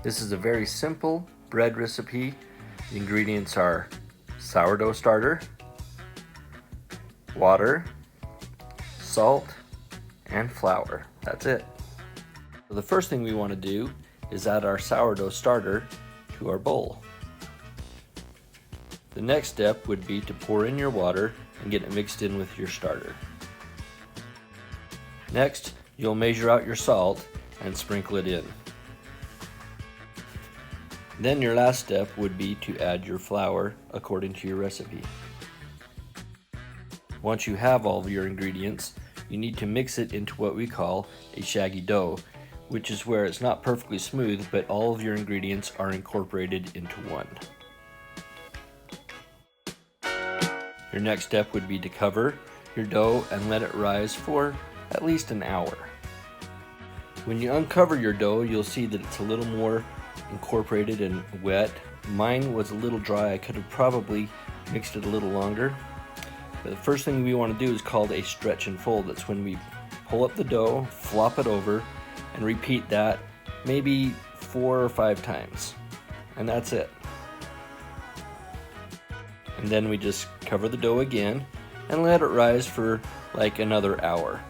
This is a very simple bread recipe. The ingredients are sourdough starter, water, salt, and flour. That's it. So the first thing we want to do is add our sourdough starter to our bowl. The next step would be to pour in your water and get it mixed in with your starter. Next, you'll measure out your salt and sprinkle it in. Then your last step would be to add your flour according to your recipe. Once you have all of your ingredients, you need to mix it into what we call a shaggy dough, which is where it's not perfectly smooth, but all of your ingredients are incorporated into one. Your next step would be to cover your dough and let it rise for at least an hour. When you uncover your dough, you'll see that it's a little more incorporated and wet. Mine was a little dry. I could have probably mixed it a little longer. But the first thing we want to do is called a stretch and fold. That's when we pull up the dough, flop it over, and repeat that maybe 4 or 5 times. And that's it. And then we just cover the dough again and let it rise for like another hour.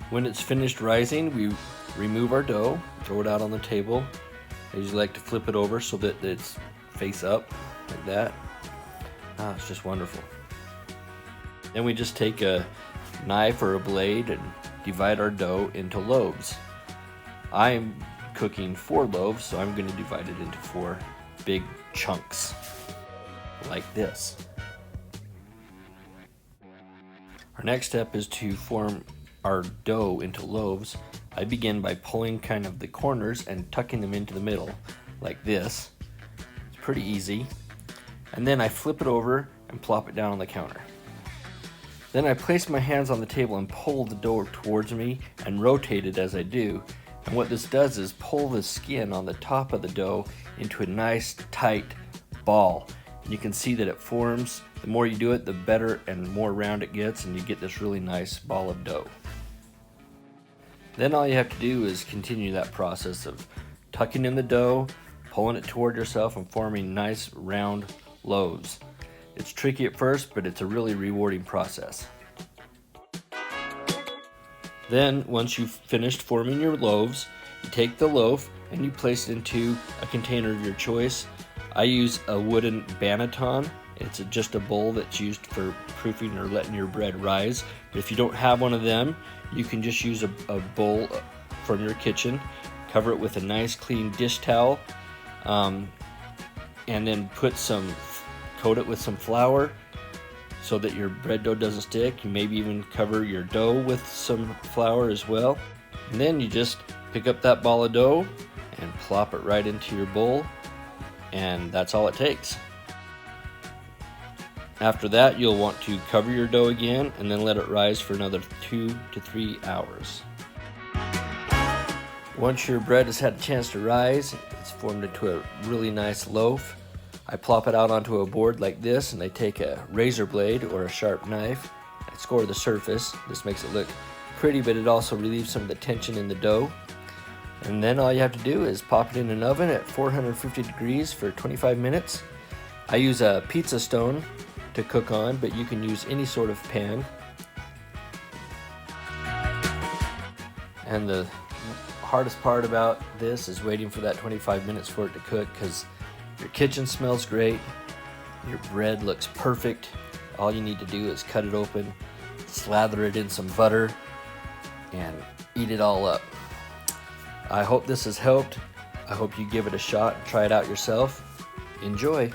When it's finished rising, we remove our dough, throw it out on the table. I usually like to flip it over so that it's face up, like that. It's just wonderful. Then we just take a knife or a blade and divide our dough into loaves. I'm cooking 4 loaves, so I'm going to divide it into 4 big chunks, like this. Our next step is to form our dough into loaves. I begin by pulling kind of the corners and tucking them into the middle, like this. It's pretty easy. And then I flip it over and plop it down on the counter. Then I place my hands on the table and pull the dough towards me and rotate it as I do. And what this does is pull the skin on the top of the dough into a nice tight ball. And you can see that it forms. The more you do it, the better and more round it gets, and you get this really nice ball of dough. Then all you have to do is continue that process of tucking in the dough, pulling it toward yourself, and forming nice round loaves. It's tricky at first, but it's a really rewarding process. Then, once you've finished forming your loaves, you take the loaf and you place it into a container of your choice. I use a wooden banneton. It's just a bowl that's used for proofing or letting your bread rise. But if you don't have one of them, you can just use a bowl from your kitchen, cover it with a nice clean dish towel, and then coat it with some flour so that your bread dough doesn't stick. You maybe even cover your dough with some flour as well. And then you just pick up that ball of dough and plop it right into your bowl, and that's all it takes. After that, you'll want to cover your dough again and then let it rise for another 2 to 3 hours. Once your bread has had a chance to rise, it's formed into a really nice loaf. I plop it out onto a board like this, and I take a razor blade or a sharp knife and score the surface. This makes it look pretty, but it also relieves some of the tension in the dough. And then all you have to do is pop it in an oven at 450 degrees for 25 minutes. I use a pizza stone to cook on, but you can use any sort of pan. And the hardest part about this is waiting for that 25 minutes for it to cook, because your kitchen smells great, your bread looks perfect. All you need to do is cut it open, slather it in some butter, and eat it all up. I hope this has helped. I hope you give it a shot and try it out yourself. Enjoy!